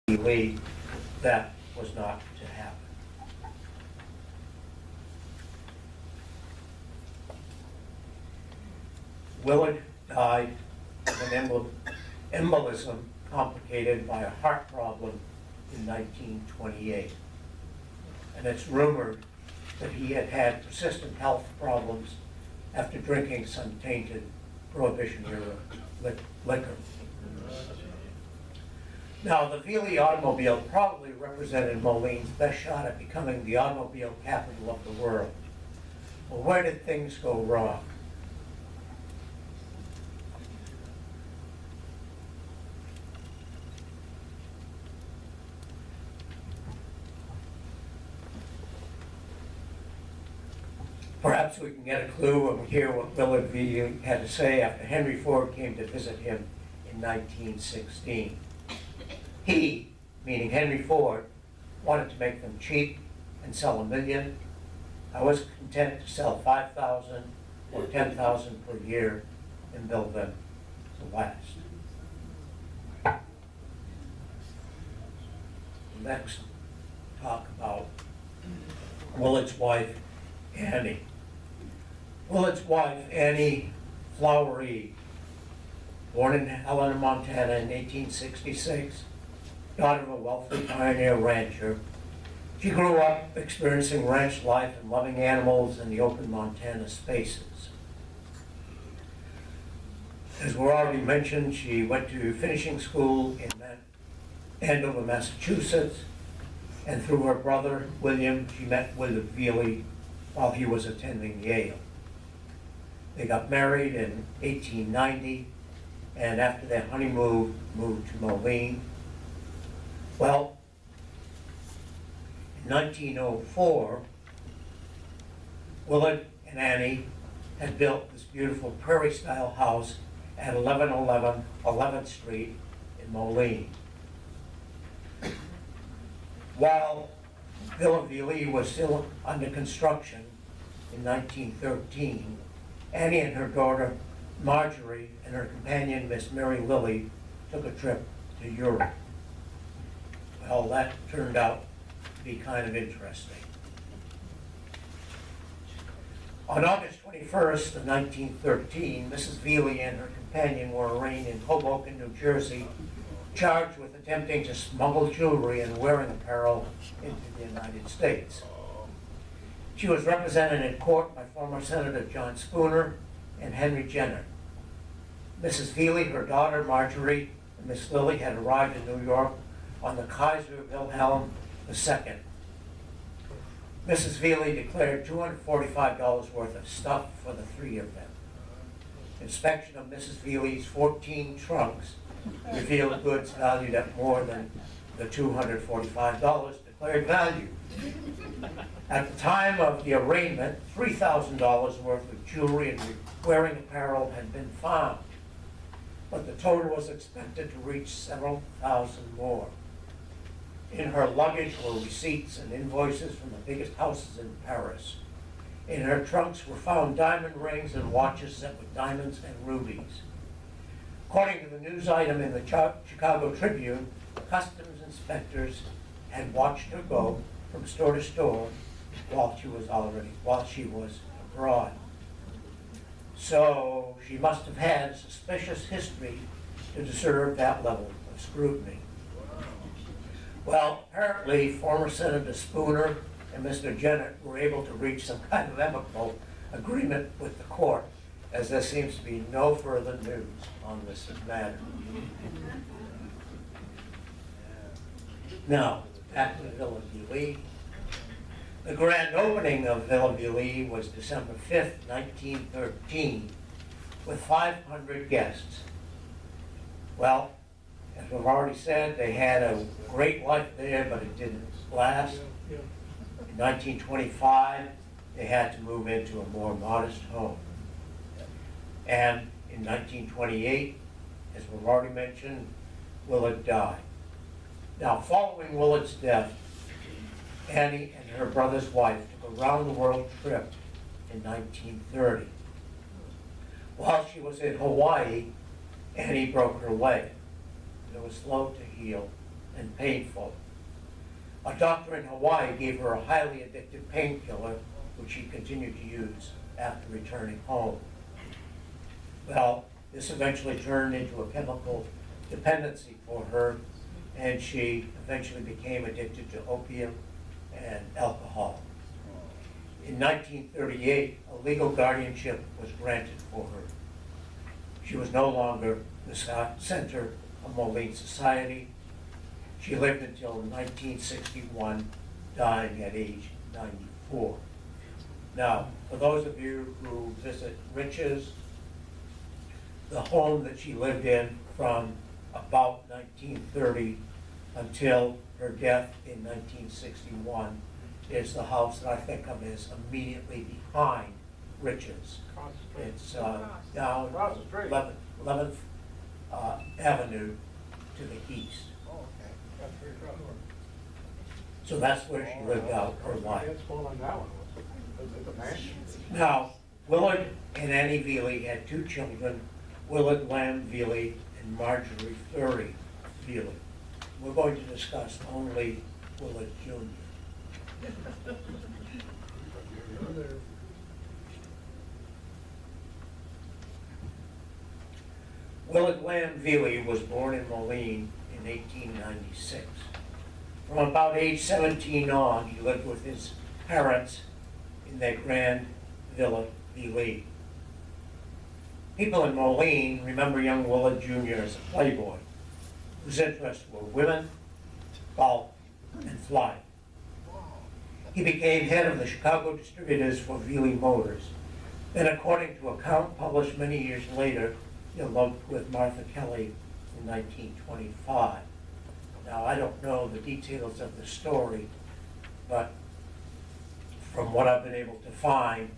Velie, that was not to happen. Willard died of an embolism complicated by a heart problem in 1928. And it's rumored that he had had persistent health problems after drinking some tainted Prohibition-era liquor. Now, the Velie automobile probably represented Moline's best shot at becoming the automobile capital of the world. Well, where did things go wrong? Perhaps we can get a clue and hear what Willard Velie had to say after Henry Ford came to visit him in 1916. He, meaning Henry Ford, wanted to make them cheap and sell 1 million. I was content to sell 5,000 or 10,000 per year and build them to last. Next, talk about Willard's wife, Annie. Willard's wife, Annie Flowery, born in Helena, Montana in 1866, daughter of a wealthy pioneer rancher. She grew up experiencing ranch life and loving animals in the open Montana spaces. As we already mentioned, she went to finishing school in Andover, Massachusetts, and through her brother, William, she met Willard Velie while he was attending Yale. They got married in 1890, and after their honeymoon, moved to Moline. Well, in 1904, Willard and Annie had built this beautiful prairie-style house at 1111 11th Street in Moline. While Villa Velie was still under construction in 1913, Annie and her daughter Marjorie and her companion Miss Mary Lilly took a trip to Europe. Well, that turned out to be kind of interesting. On August 21st of 1913, Mrs. Velie and her companion were arraigned in Hoboken, New Jersey, charged with attempting to smuggle jewelry and wearing apparel into the United States. She was represented in court by former Senator John Spooner and Henry Jenner. Mrs. Velie, her daughter Marjorie, and Miss Lilly had arrived in New York on the Kaiser Wilhelm II. Mrs. Velie declared $245 worth of stuff for the three of them. Inspection of Mrs. Velie's 14 trunks revealed goods valued at more than the $245 declared value. At the time of the arraignment, $3,000 worth of jewelry and wearing apparel had been found, but the total was expected to reach several thousand more. In her luggage were receipts and invoices from the biggest houses in Paris. In her trunks were found diamond rings and watches set with diamonds and rubies. According to the news item in the Chicago Tribune, customs inspectors had watched her go from store to store while she was abroad. So she must have had a suspicious history to deserve that level of scrutiny. Well, apparently former Senator Spooner and Mr. Jenner were able to reach some kind of amicable agreement with the court, as there seems to be no further news on this matter. Now, back to Villa Velie. The grand opening of Villa Velie was December 5th, 1913, with 500 guests. Well, as we've already said, they had a great life there, but it didn't last. In 1925, they had to move into a more modest home. And in 1928, as we've already mentioned, Willard died. Now, following Willard's death, Annie and her brother's wife took a round-the-world trip in 1930. While she was in Hawaii, Annie broke her leg. It was slow to heal and painful. A doctor in Hawaii gave her a highly addictive painkiller, which she continued to use after returning home. Well, this eventually turned into a chemical dependency for her, and she eventually became addicted to opium and alcohol. In 1938, a legal guardianship was granted for her. She was no longer the center of Moline society. She lived until 1961, dying at age 94. Now, for those of you who visit Rich's, the home that she lived in from about 1930 until her death in 1961 is the house that I think of as immediately behind Rich's. It's down 11th Avenue to the east. So that's where she lived out her life. Now, Willard and Annie Velie had two children, Willard Lamb Velie and Marjorie Thury Velie. We're going to discuss only Willard Jr. Willard Lamb Velie was born in Moline in 1896. From about age 17 on, he lived with his parents in their grand villa, Velie. People in Moline remember young Willard Jr. as a playboy whose interests were women, golf, and flying. He became head of the Chicago distributors for Velie Motors. Then, according to an account published many years later, he eloped with Martha Kelly in 1925. Now, I don't know the details of the story, but from what I've been able to find,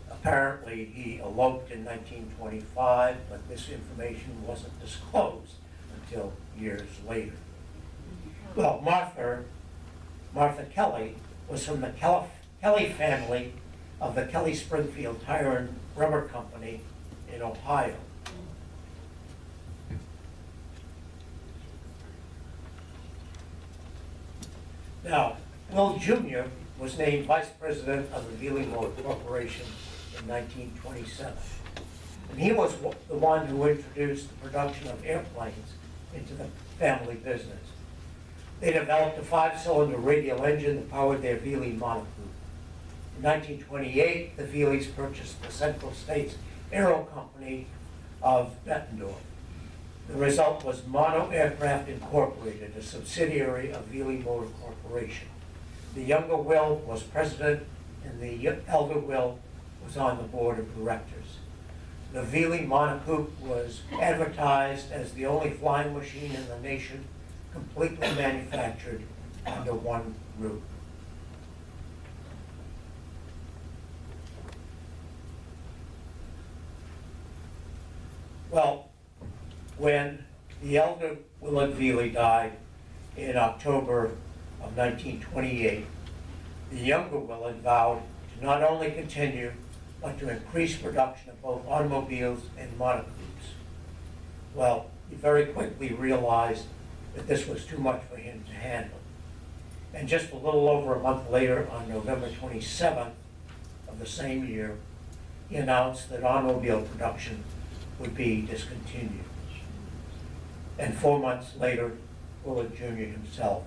apparently he eloped in 1925, but this information wasn't disclosed until years later. Well, Martha Kelly was from the Kelly family of the Kelly Springfield Tire and Rubber Company in Ohio. Now, Will Jr. was named vice president of the Velie Motor Corporation in 1927. And he was the one who introduced the production of airplanes into the family business. They developed a 5-cylinder radial engine that powered their Velie monocoupe. In 1928, the Velies purchased the Central States Aero Company of Bettendorf. The result was Mono Aircraft Incorporated, a subsidiary of Velie Motor Corporation. The younger Will was president, and the elder Will was on the board of directors. The Velie monocoupe was advertised as the only flying machine in the nation completely manufactured under one roof. Well, when the elder Willard Velie died in October of 1928, the younger Willard vowed to not only continue, but to increase production of both automobiles and monocoupes. Well, he very quickly realized that this was too much for him to handle. And just a little over a month later, on November 27th of the same year, he announced that automobile production would be discontinued. And 4 months later, Willard Jr. himself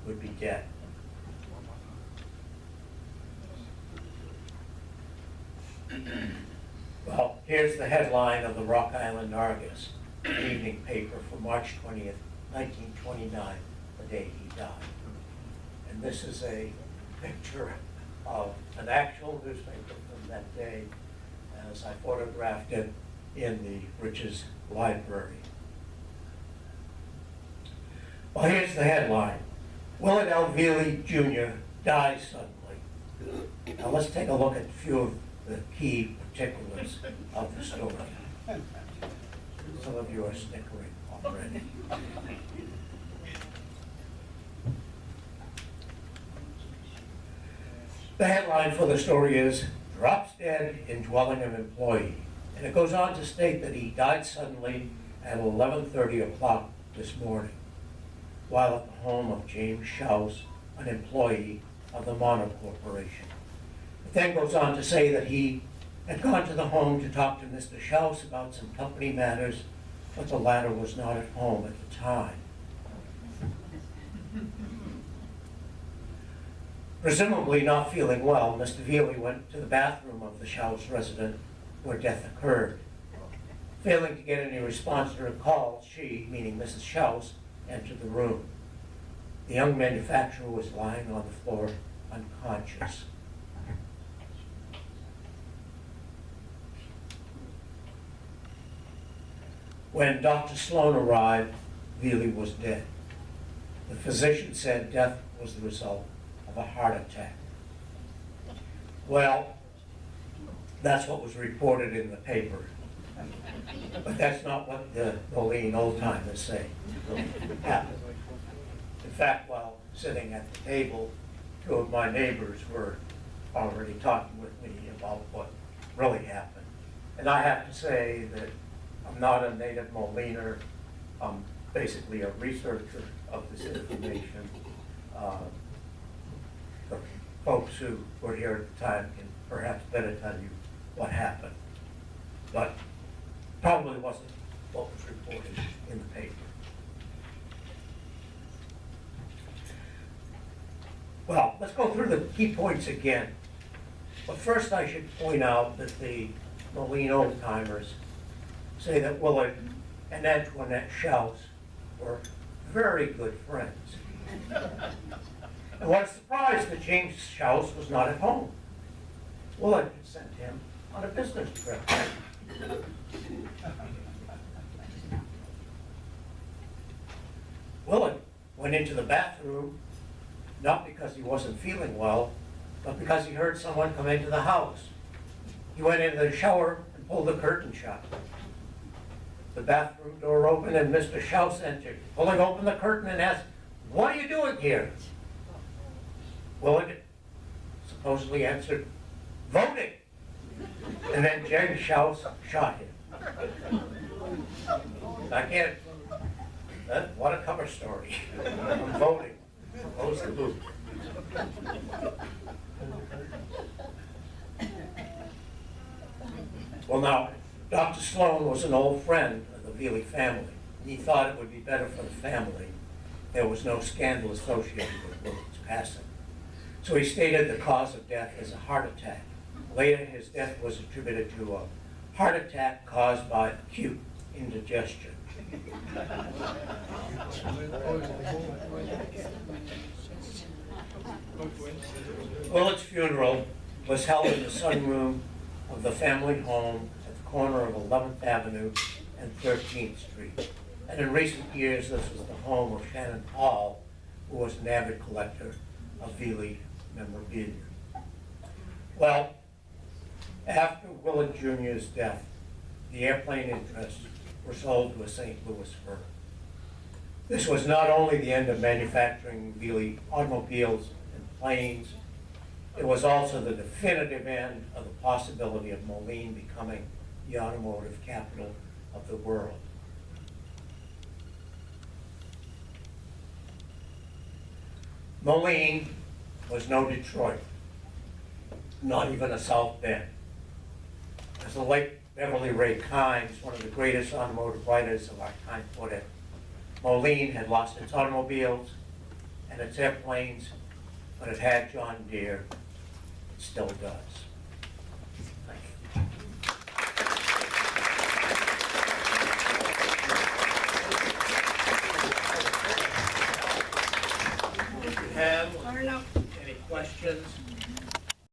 would be dead. Well, here's the headline of the Rock Island Argus, an evening paper for March 20th, 1929, the day he died. And this is a picture of an actual newspaper from that day as I photographed it in the Rich's library. Well, here's the headline. Willard L. Velie Jr. dies suddenly. Now let's take a look at a few of the key particulars of the story. Some of you are snickering already. The headline for the story is, "Drops Dead in Dwelling of Employee." And it goes on to state that he died suddenly at 11:30 o'clock this morning. while at the home of James Schaus, an employee of the Mono Corporation. It then goes on to say that he had gone to the home to talk to Mr. Schaus about some company matters, but the latter was not at home at the time. Presumably not feeling well, Mr. Velie went to the bathroom of the Schaus residence where death occurred. Failing to get any response to her call, she, meaning Mrs. Schaus, entered the room. The young manufacturer was lying on the floor, unconscious. When Dr. Sloan arrived, Velie was dead. The physician said death was the result of a heart attack. Well, that's what was reported in the paper. But that's not what the Moline old-timers say happened. In fact, while sitting at the table, two of my neighbors were already talking with me about what really happened. And I have to say that I'm not a native Moliner. I'm basically a researcher of this information. The folks who were here at the time can perhaps better tell you what happened. But probably wasn't what was reported in the paper. Well, let's go through the key points again. But first I should point out that the Moline old-timers say that Willard and Antoinette Schaus were very good friends. And what a surprise that James Schaus was not at home. Willard had sent him on a business trip. Willard went into the bathroom not because he wasn't feeling well, but because he heard someone come into the house. He went into the shower and pulled the curtain shut. The bathroom door opened and Mr. Schaus entered, pulling open the curtain and asked, "What are you doing here?" Willard supposedly answered, "Voting." And then James Schaus shot him. I can't, what a cover story. I'm voting. Close the boot. Well now, Dr. Sloan was an old friend of the Velie family. He thought it would be better for the family if there was no scandal associated with Willard's passing. So he stated the cause of death as a heart attack. Later, his death was attributed to a heart attack caused by acute indigestion. Willard's funeral was held in the sunroom of the family home at the corner of 11th Avenue and 13th Street. And in recent years, this was the home of Shannon Hall, who was an avid collector of Velie memorabilia. Well, after Willard Jr.'s death, the airplane interests were sold to a St. Louis firm. This was not only the end of manufacturing Velie automobiles and planes, it was also the definitive end of the possibility of Moline becoming the automotive capital of the world. Moline was no Detroit, not even a South Bend. As the late Beverly Ray Kimes, one of the greatest automotive writers of our time, put it, Moline had lost its automobiles and its airplanes, but it had John Deere. It still does. Thank you. If you have any questions,